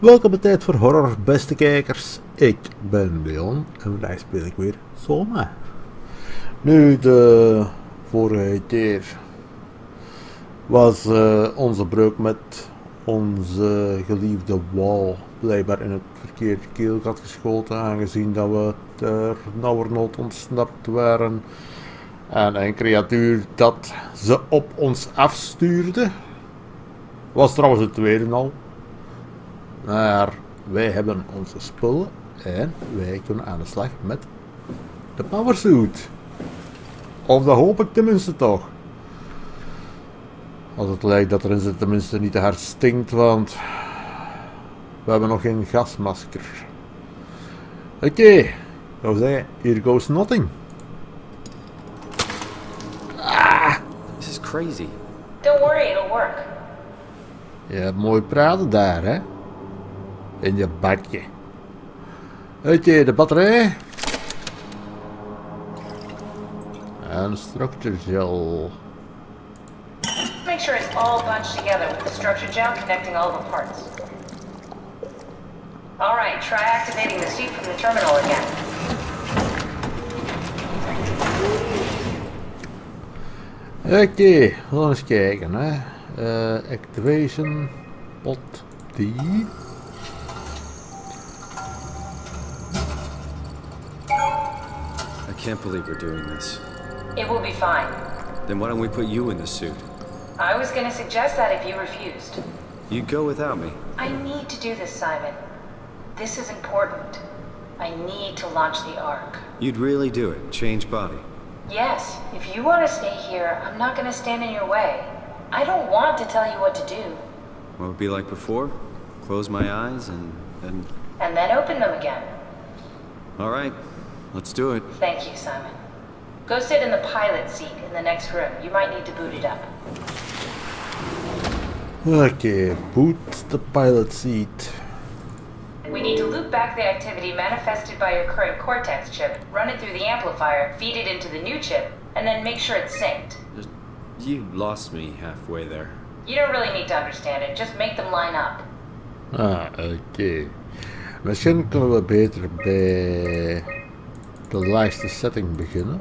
Welkom bij Tijd voor Horror, beste kijkers. Ik ben Leon en vandaag speel ik weer Soma. Nu, de vorige keer was onze breuk met onze geliefde wal blijkbaar in het verkeerde keelgat geschoten, aangezien dat we ter nauwernood ontsnapt waren. En een creatuur dat ze op ons afstuurde, was trouwens het tweede al. Maar wij hebben onze spullen en wij kunnen aan de slag met de powersuit. Of dat hoop ik tenminste toch. Als het lijkt dat er in zit tenminste niet te hard stinkt, want we hebben nog geen gasmasker. Oké, ik zou zeggen, here goes nothing. This is crazy. Don't worry, it'll work. Je hebt mooi praten daar, hè? In je badje. Oké, de batterij. En structure gel. Make sure it's all bunched together with the structure gel connecting all the parts. Alright, try activating the suit from the terminal again. Oké, we gaan eens kijken, hè. Activation pot D. I can't believe we're doing this. It will be fine. Then why don't we put you in the suit? I was gonna suggest that if you refused. You'd go without me. I need to do this, Simon. This is important. I need to launch the Ark. You'd really do it. Change body. Yes, if you want to stay here, I'm not gonna stand in your way. I don't want to tell you what to do. What would it be like before? Close my eyes and And then open them again. all right, let's do it. Thank you, Simon. Go sit in the pilot seat in the next room. You might need to boot it up. Oké, boot the pilot seat. We need to loop back the activity manifested by your current Cortex chip, run it through the amplifier, feed it into the new chip, and then make sure it's synced. You lost me halfway there. You don't really need to understand it, just make them line up. Oké. Misschien kunnen we beter bij de laagste setting beginnen.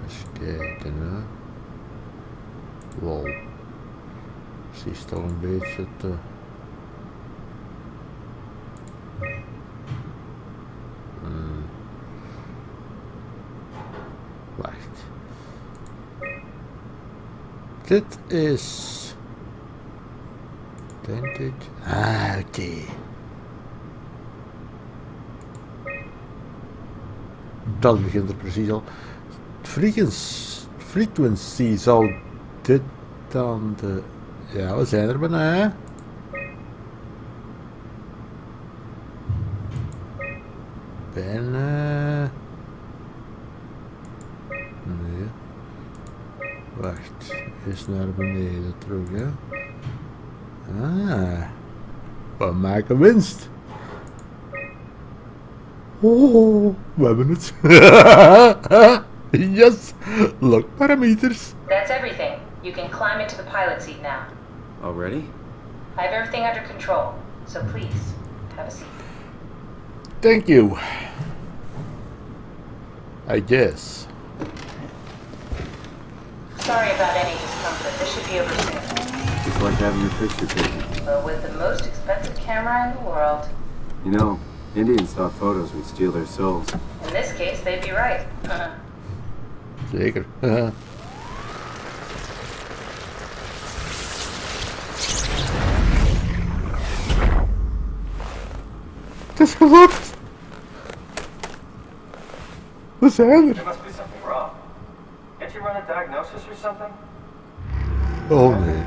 Eens kijken, hè. Wow. Ze is toch een beetje te... Wacht. Dit is... Denk ik... oké. Dat begint er precies al. Frequency zou dit dan de... Ja, we zijn er bijna. Bijna... Nee. Wacht. Eens naar beneden terug, hè. We maken winst. Oh, we hebben het. Yes. Lock parameters. That's everything. You can climb into the pilot seat now. Already? I have everything under control, so please, have a seat. Thank you. I guess. Sorry about any discomfort. This should be over soon. It's like having your picture taken. But with the most expensive camera in the world, You know, Indians thought photos would steal their souls. in this case, they'd be right. Zeker. Het is gelukt. We zijn er. There must be something wrong. Can't you run a diagnosis or something? Oh nee.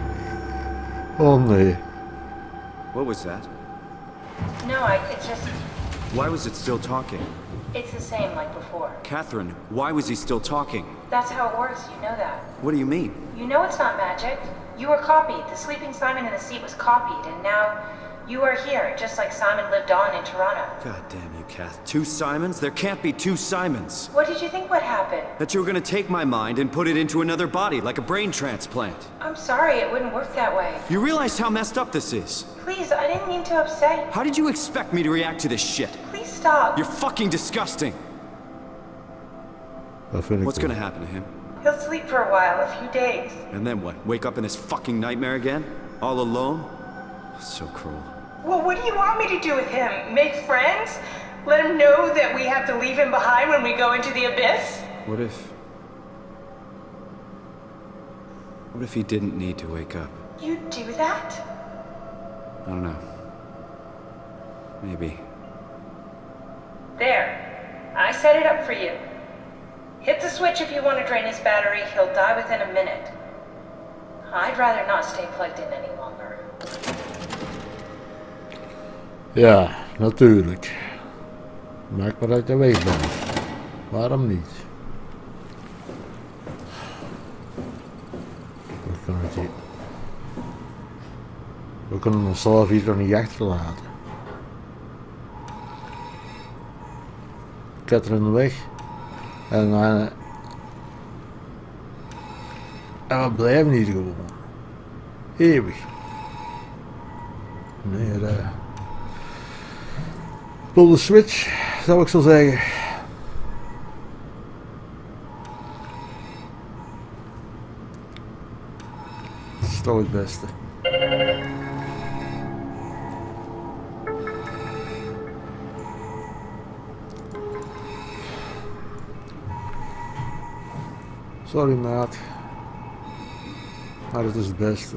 Oh nee. What was that? No, it's just, Why was it still talking? it's the same like before. Catherine, why was he still talking? That's how it works, you know that. What do you mean? You know it's not magic. You were copied. The sleeping Simon in the seat was copied, and now You are here, just like Simon lived on in Toronto. God damn you, Kath. 2 Simons? There can't be 2 Simons. What did you think would happen? That you were gonna take my mind and put it into another body, like a brain transplant. I'm sorry, it wouldn't work that way. You realize how messed up this is? Please, I didn't mean to upset you. How did you expect me to react to this shit? Please stop. You're fucking disgusting. What's gonna happen to him? He'll sleep for a while, a few days. And then what? Wake up in this fucking nightmare again? All alone? So cruel. Well, what do you want me to do with him? Make friends? Let him know that we have to leave him behind when we go into the abyss? What if he didn't need to wake up? You'd do that? I don't know. Maybe. There. I set it up for you. Hit the switch if you want to drain his battery. He'll die within a minute. I'd rather not stay plugged in any longer. Ja, natuurlijk. Maak maar uit de weg dan. Waarom niet? We kunnen onszelf hier toch niet achterlaten. Ketteren weg. En we blijven hier gewoon. Eeuwig. Nee, pull de switch, zou ik zo zeggen. Dat is toch het beste. Sorry maat, maar het is het beste.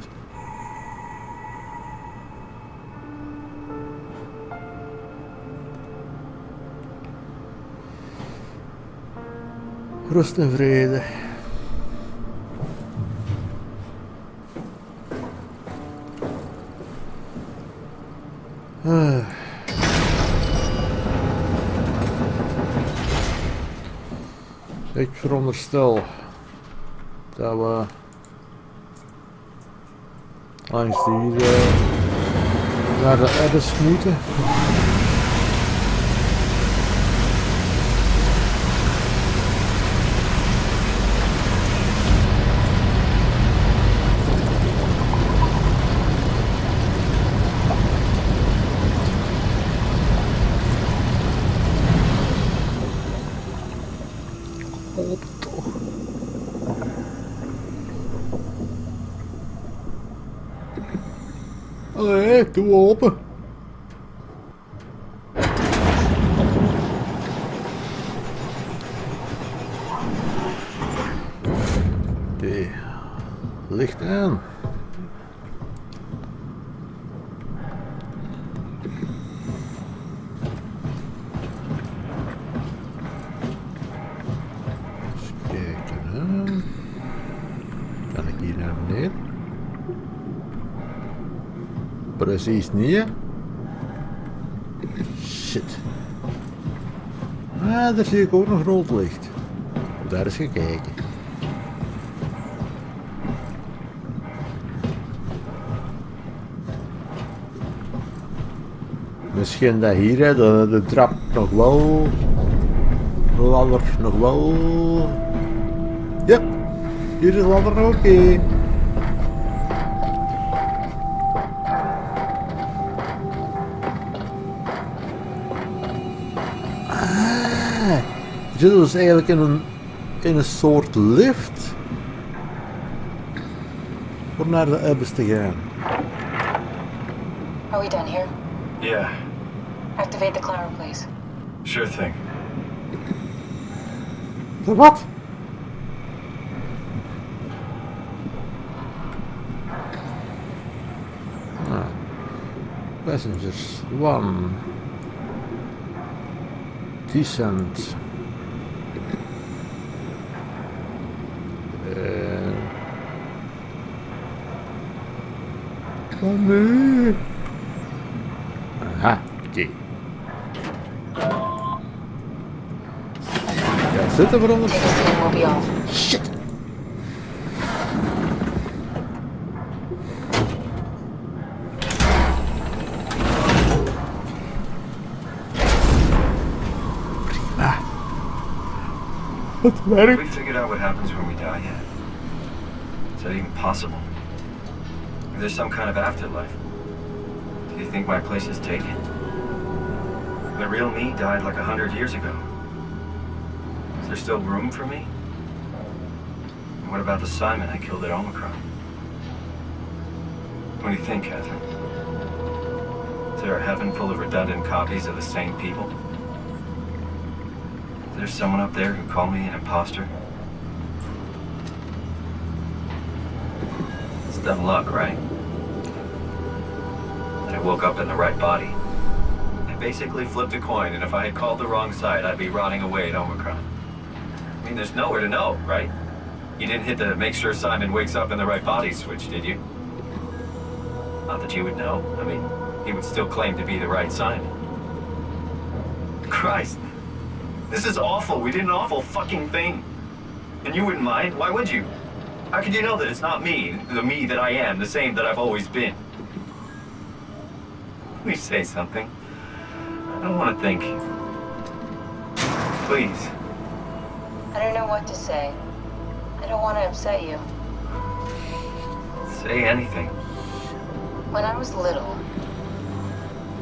Rust en vrede. Ik veronderstel dat we langs die naar de Abyss moeten. Allee, doe open. Oké, licht aan. Eens kijken, hè. Kan ik hier naar beneden? Precies niet, hè? Shit. Ah, daar zie ik ook nog rood licht. Daar is gekeken. Misschien dat hier, hè, de trap nog wel. De ladder nog wel. Ja, hier is de ladder nog oké. We zitten dus eigenlijk in een soort lift om naar de Abyss te gaan. Are we done here? Yeah, Activate the climber, please. sure thing. De wat? Ah. Passengers 1. Descent. Oh nee. Aha, oké. Ja, zitten we onder. Shit. Het Have we werkt. figured out what happens when we die yet? Is that even possible? Is there some kind of afterlife? Do you think my place is taken? The real me died like 100 years ago. Is there still room for me? And what about the Simon I killed at Omicron? What do you think, Catherine? Is there a heaven full of redundant copies of the same people? Is there someone up there who called me an imposter? It's dumb luck, right? I woke up in the right body. I basically flipped a coin, and if I had called the wrong side, I'd be rotting away at Omicron. I mean, there's nowhere to know, right? You didn't hit the make sure Simon wakes up in the right body switch, did you? Not that you would know. I mean, he would still claim to be the right Simon. Christ. This is awful. We did an awful fucking thing. And you wouldn't mind? Why would you? How could you know that it's not me, the me that I am, the same that I've always been? Please say something. I don't want to think. Please. I don't know what to say. I don't want to upset you. Say anything. When I was little,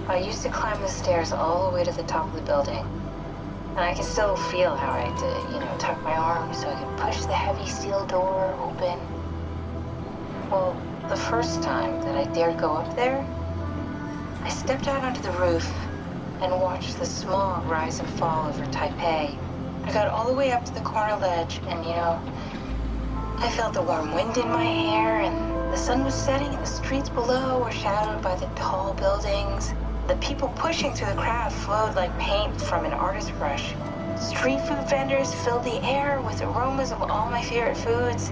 I used to climb the stairs all the way to the top of the building. And I can still feel how I had to, tuck my arms so I could push the heavy steel door open. Well, the first time that I dared go up there, I stepped out onto the roof and watched the smog rise and fall over Taipei. I got all the way up to the corner ledge and, I felt the warm wind in my hair and the sun was setting and the streets below were shadowed by the tall buildings. The people pushing through the crowd flowed like paint from an artist's brush. Street food vendors filled the air with aromas of all my favorite foods.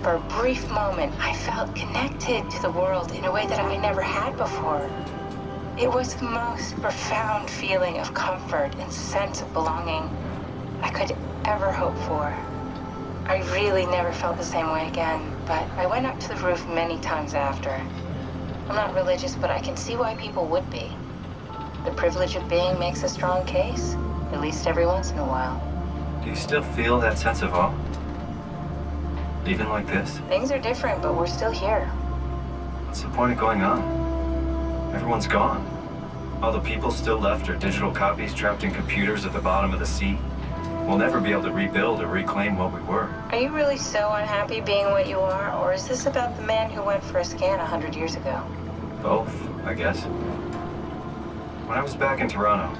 For a brief moment, I felt connected to the world in a way that I never had before. It was the most profound feeling of comfort and sense of belonging I could ever hope for. I really never felt the same way again, but I went up to the roof many times after. I'm not religious, but I can see why people would be. The privilege of being makes a strong case, at least every once in a while. Do you still feel that sense of awe? Even like this? Things are different, but we're still here. What's the point of going on? Everyone's gone. All the people still left are digital copies trapped in computers at the bottom of the sea. We'll never be able to rebuild or reclaim what we were. Are you really so unhappy being what you are, or is this about the man who went for a scan 100 years ago? Both, I guess. When I was back in Toronto,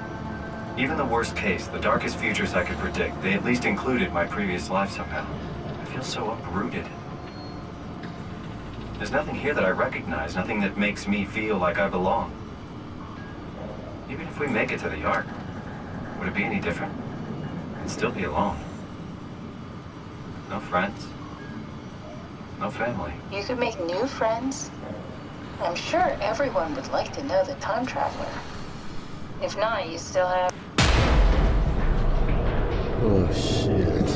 even the worst case, the darkest futures I could predict, they at least included my previous life somehow. I feel so uprooted. There's nothing here that I recognize, nothing that makes me feel like I belong. Even if we make it to the Ark, would it be any different? I'd still be alone. No friends. No family. You could make new friends. I'm sure everyone would like to know the time traveler. If not, you still have... Oh shit.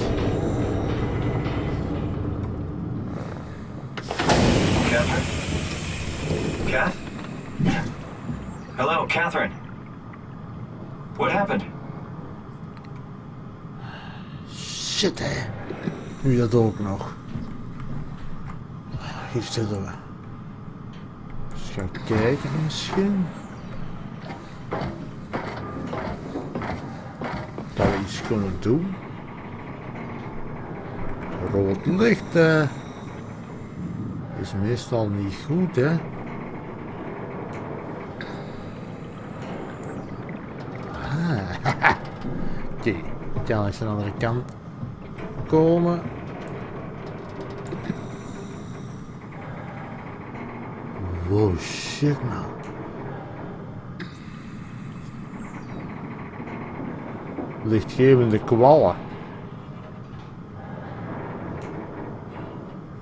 Catherine? Kath? Hello, Catherine. What happened? Shit hè. Nu dat ook nog. Hier zitten we. Dus gaan kijken misschien. Dat we iets kunnen doen. Rood licht is meestal niet goed hè. Oké, ik kan eens aan de andere kant komen. Wow, shit man. Lichtgevende kwallen.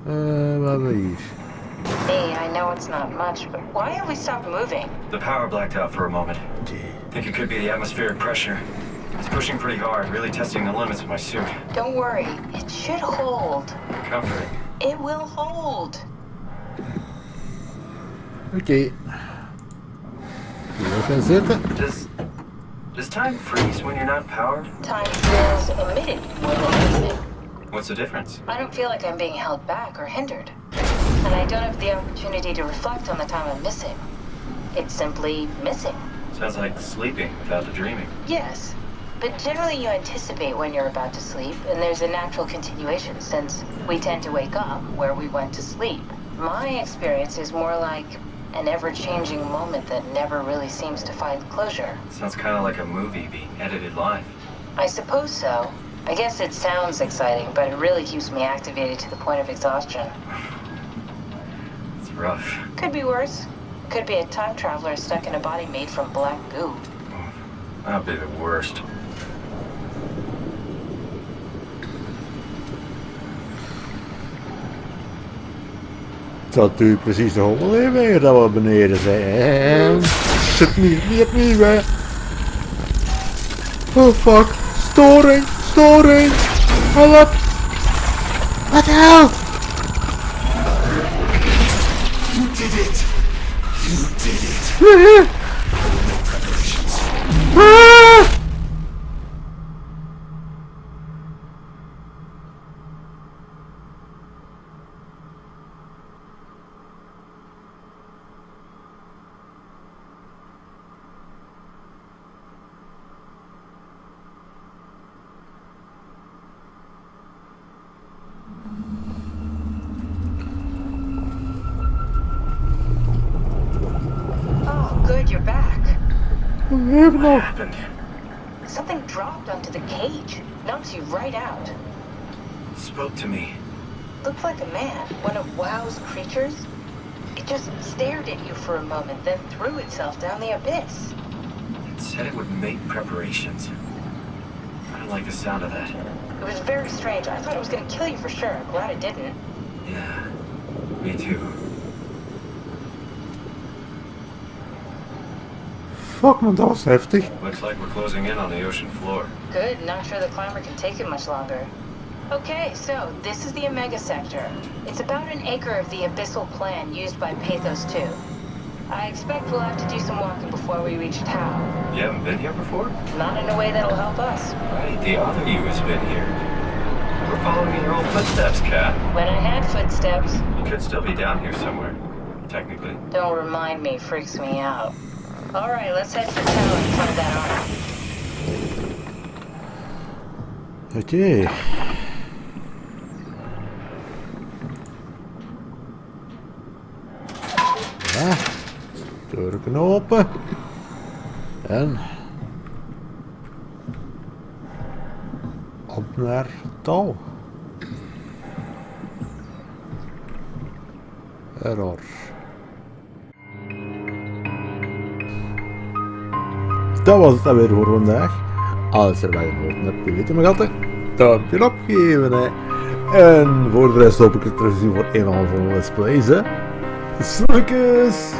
Wat hebben we hier? Hey, I know it's not much, but why have we stopped moving? The power blacked out for a moment. Think it could be the atmospheric pressure. It's pushing pretty hard, really testing the limits of my suit. Don't worry, it should hold. Comforting. It will hold. Oké. Hier gaan zitten. Does time freeze when you're not powered? Time feels committed more than anything. What's the difference? I don't feel like I'm being held back or hindered. And I don't have the opportunity to reflect on the time I'm missing. It's simply missing. Sounds like sleeping without the dreaming. Yes, but generally you anticipate when you're about to sleep, and there's a natural continuation since we tend to wake up where we went to sleep. My experience is more like an ever-changing moment that never really seems to find closure. Sounds kind of like a movie being edited live. I suppose so. I guess it sounds exciting, but it really keeps me activated to the point of exhaustion. It's rough. Could be worse. Could be a time traveler stuck in a body made from black goo. That'd be the worst. Dat u precies de hommel weer dat we beneden zijn. Zit niet hè. Oh fuck. Storing. Help. What the hell? You did it! You did it! No preparations. Good, you're back. What Happened. Something dropped onto the cage. Knocks you right out. It spoke to me. Looked like a man, one of WoW's creatures. It just stared at you for a moment, then threw itself down the abyss. It said it would make preparations. I don't like the sound of that. It was very strange. I thought it was going to kill you for sure. I'm glad it didn't. Yeah, me too. Fuck man, dat was heftig. Looks like we're closing in on the ocean floor. Good, not sure the climber can take it much longer. Okay, so this is the Omega Sector. It's about an acre of the abyssal plan used by Pathos 2. I expect we'll have to do some walking before we reach Tau. You haven't been here before? Not in a way that'll help us. Right, the other you has been here. We're following in your old footsteps, Kat. When I had footsteps. You could still be down here somewhere, technically. Don't remind me, freaks me out. Alright, let's head for Tau and find that arm. Oké. Ja. Deuren open. En. Op naar touw. Error. Dat was het dan weer voor vandaag. Als je erbij genoten hebt, je weet je nog altijd. Duimpje opgeven hè. En voor de rest hoop ik het terug te zien voor een van de volgende let's plays hè. Snoekjes!